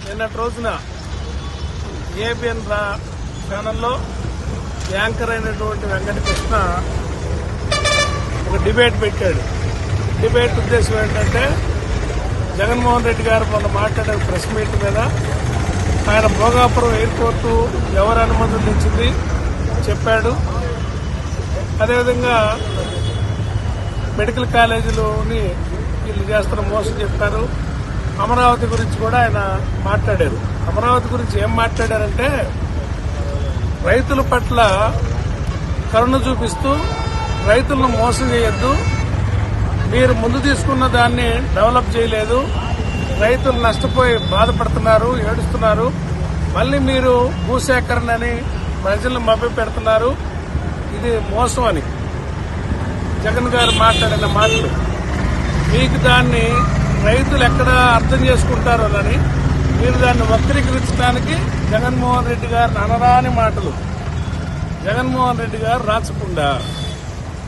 నిన్నటి రోజున ఏబిఎన్ ఛానల్లో యాంకర్ అయినటువంటి వెంకటకృష్ణ ఒక డిబేట్ పెట్టాడు. డిబేట్ ఉద్దేశం ఏంటంటే జగన్మోహన్ రెడ్డి గారు మొన్న మాట్లాడే ప్రెస్ మీట్ మీద ఆయన భోగాపురం ఎయిర్పోర్టు ఎవరు అనుమతులు ఇచ్చింది చెప్పాడు. అదేవిధంగా మెడికల్ కాలేజీలోని వీళ్ళు చేస్తున్న మోసం చెప్పారు. అమరావతి గురించి కూడా ఆయన మాట్లాడారు. అమరావతి గురించి ఏం మాట్లాడారంటే రైతుల పట్ల కరుణ చూపిస్తూ రైతులను మోసం చేయొద్దు, మీరు ముందు తీసుకున్న దాన్ని డెవలప్ చేయలేదు, రైతులు నష్టపోయి బాధపడుతున్నారు, ఏడుస్తున్నారు, మళ్లీ మీరు భూసేకరణని ప్రజలను మభ్య పెడుతున్నారు, ఇది మోసం అని జగన్ గారు మాట్లాడిన మాటలు. మీకు దాన్ని రైతులు ఎక్కడ అర్థం చేసుకుంటారో అని మీరు దాన్ని వక్రీకరించడానికి జగన్మోహన్ రెడ్డి గారిని అనరాని మాటలు. జగన్మోహన్ రెడ్డి గారు రాచకుండా,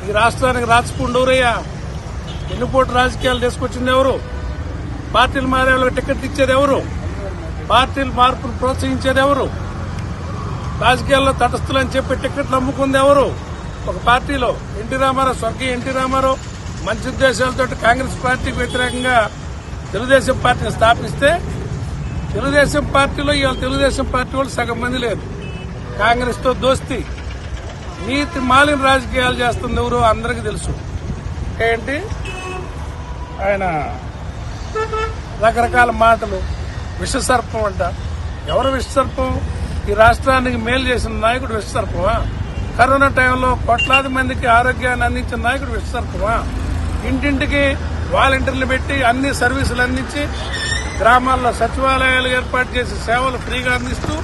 ఈ రాష్ట్రానికి రాచకుండూరయ్యా. ఎన్నిపోటు రాజకీయాలు తీసుకొచ్చింది ఎవరు? పార్టీలు మారే వాళ్ళకి టికెట్ ఇచ్చేది ఎవరు? పార్టీల మార్పును ప్రోత్సహించేది ఎవరు? రాజకీయాల్లో తటస్థులని చెప్పి టికెట్లు అమ్ముకుంది ఎవరు? ఒక పార్టీలో ఎన్టీ రామారావు, స్వర్గీయ ఎన్టీ రామారావు మంచి ఉద్దేశాలతో కాంగ్రెస్ పార్టీకి వ్యతిరేకంగా తెలుగుదేశం పార్టీని స్థాపిస్తే తెలుగుదేశం పార్టీలో ఇవాళ తెలుగుదేశం పార్టీ వాళ్ళు సగం మంది లేదు. కాంగ్రెస్ తో దోస్తీ, నీతి మాలిన రాజకీయాలు చేస్తుంది ఎవరు అందరికీ తెలుసు. ఏంటి ఆయన రకరకాల మాటలు, విషసర్పం అంట. ఎవరు విషసర్పం? ఈ రాష్ట్రానికి మేలు చేసిన నాయకుడు విషసర్పమా? కరోనా టైంలో కోట్లాది మందికి ఆరోగ్యాన్ని అందించిన నాయకుడు విషసర్పమా? ఇంటింటికి వాలంటీర్లు పెట్టి అన్ని సర్వీసులు అందించి గ్రామాల్లో సచివాలయాలు ఏర్పాటు చేసి సేవలు ఫ్రీగా అందిస్తూ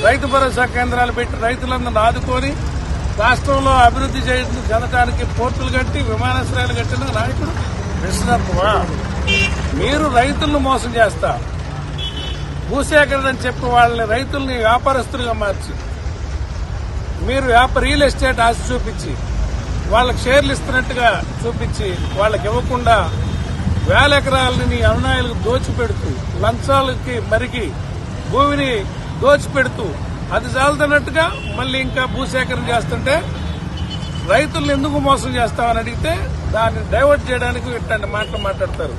రైతు భరోసా కేంద్రాలు పెట్టి రైతులందరినీ ఆదుకొని రాష్ట్రంలో అభివృద్ది చెందడానికి పోర్టులు కట్టి విమానాశ్రయాలు కట్టిన నాయకుడు విశ్వసర్పమా? మీరు రైతులను మోసం చేస్తా, భూసేకరణ అని చెప్పి వాళ్ళని రైతుల్ని వ్యాపారస్తులుగా మార్చి మీరు రియల్ ఎస్టేట్ ఆశ చూపించి వాళ్ళకి షేర్లు ఇస్తున్నట్టుగా చూపించి వాళ్ళకి ఇవ్వకుండా వేల ఎకరాలని అనునాయులకు దోచిపెడుతూ లంచాలకి మరిగి భూమిని దోచిపెడుతూ అది చాలుతున్నట్టుగా మళ్ళీ ఇంకా భూసేకరణ చేస్తుంటే రైతులను ఎందుకు మోసం చేస్తామని అడిగితే దాన్ని డైవర్ట్ చేయడానికి ఇట్లాంటి మాటలు మాట్లాడతారు.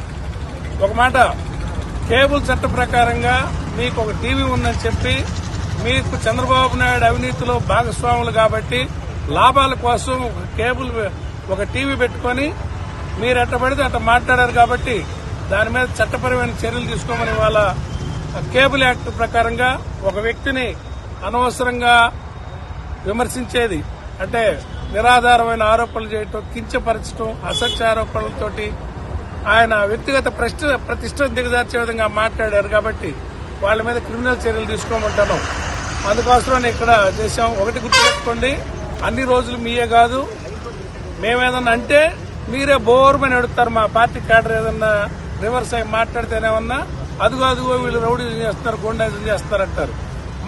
ఒక మాట, కేబుల్ చట్ట ప్రకారంగా మీకు ఒక టీవీ ఉందని చెప్పి మీకు చంద్రబాబు నాయుడు అవినీతిలో భాగస్వాములు కాబట్టి లాభాల కోసం ఒక టీవీ పెట్టుకుని మీరు ఎట్ట పడితే అట్ట మాట్లాడారు కాబట్టి దాని మీద చట్టపరమైన చర్యలు తీసుకోమని వాళ్ళ కేబుల్ యాక్ట్ ప్రకారంగా ఒక వ్యక్తిని అనవసరంగా విమర్శించేది అంటే నిరాధారమైన ఆరోపణలు చేయటం, కించపరచడం, అసత్య ఆరోపణలతోటి ఆయన వ్యక్తిగత ప్రతిష్టను దిగజార్చే విధంగా మాట్లాడారు కాబట్టి వాళ్ళ మీద క్రిమినల్ చర్యలు తీసుకోమంటాను. అందుకోసమని ఇక్కడ చేశాం. ఒకటి గుర్తుపెట్టుకోండి, అన్ని రోజులు మీయే కాదు, మేమేదన్నా అంటే మీరే బోర్మని అడుగుతారు. మా పార్టీ క్యాడర్ ఏదన్నా రివర్స్ అయి మాట్లాడితేనేమన్నా అదుగో వీళ్ళు రౌడీలు చేస్తున్నారు, గుండాయిజం చేస్తారంటారు.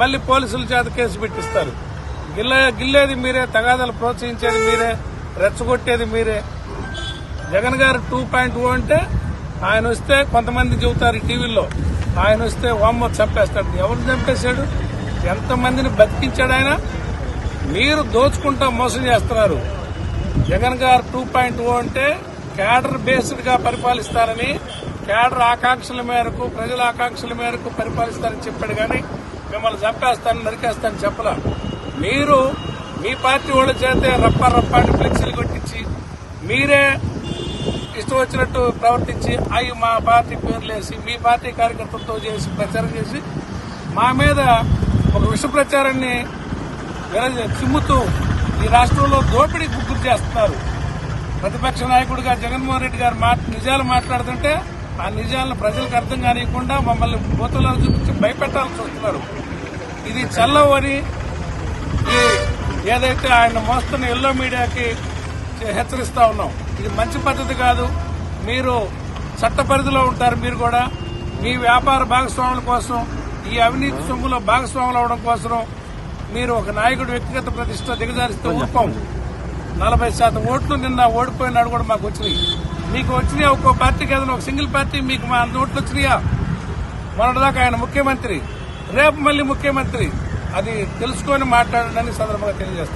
మళ్ళీ పోలీసుల చేత కేసు పెట్టిస్తారు. గిల్లేది మీరే, తగాదాలు ప్రోత్సహించేది మీరే, రెచ్చగొట్టేది మీరే. జగన్ గారు 2.0 అంటే ఆయన వస్తే కొంతమంది చెబుతారు టీవీల్లో, ఆయన వస్తే వామ్మో చంపేస్తాడు. ఎవరు చంపేశాడు? ఎంతమందిని బతికించాడు ఆయన? మీరు దోచుకుంటా మోసం చేస్తున్నారు. జగన్ గారు 2.0 అంటే క్యాడర్ బేస్డ్ గా పరిపాలిస్తారని, క్యాడర్ ఆకాంక్షల మేరకు, ప్రజల ఆకాంక్షల మేరకు పరిపాలిస్తారని చెప్పాడు కానీ మిమ్మల్ని చంపేస్తాను, నరికేస్తానని చెప్పలా. మీరు మీ పార్టీ వాళ్ళ చేతే రప్పాని ఫ్లెక్సీలు కొట్టించి మీరే ఇష్టం వచ్చినట్టు ప్రవర్తించి అవి మా పార్టీ పేర్లేసి మీ పార్టీ కార్యకర్తలతో చేసి ప్రచారం చేసి మా మీద ఒక విష ప్రచారాన్ని చిమ్ముతూ ఈ రాష్ట్రంలో దోపిడీకి గుర్తు చేస్తున్నారు. ప్రతిపక్ష నాయకుడిగా జగన్మోహన్ రెడ్డి గారు నిజాలు మాట్లాడుతుంటే ఆ నిజాలను ప్రజలకు అర్థం కానియకుండా మమ్మల్ని బూతులను చూపించి భయపెట్టాల్సి వస్తున్నారు. ఇది చల్లవు అని ఏదైతే ఆయన మోస్తున్న ఎల్లో మీడియాకి హెచ్చరిస్తా ఉన్నాం. ఇది మంచి పద్ధతి కాదు. మీరు చట్ట పరిధిలో ఉంటారు. మీరు కూడా మీ వ్యాపార భాగస్వాముల కోసం, ఈ అవినీతి సొమ్ములో భాగస్వాములు అవడం కోసం మీరు ఒక నాయకుడు వ్యక్తిగత ప్రతిష్ట దిగజారిస్తూ ఊరుకోం. 40% ఓట్లు నిన్న ఓడిపోయినాడు కూడా మాకు వచ్చినాయి. మీకు వచ్చినాయా? ఒక్కో పార్టీకి ఏదైనా ఒక సింగిల్ పార్టీ మీకు మా నోట్లు వచ్చినాయా? మొన్నటిదాకా ఆయన ముఖ్యమంత్రి, రేపు మళ్ళీ ముఖ్యమంత్రి. అది తెలుసుకొని మాట్లాడండి సందర్భంగా తెలియజేస్తారు.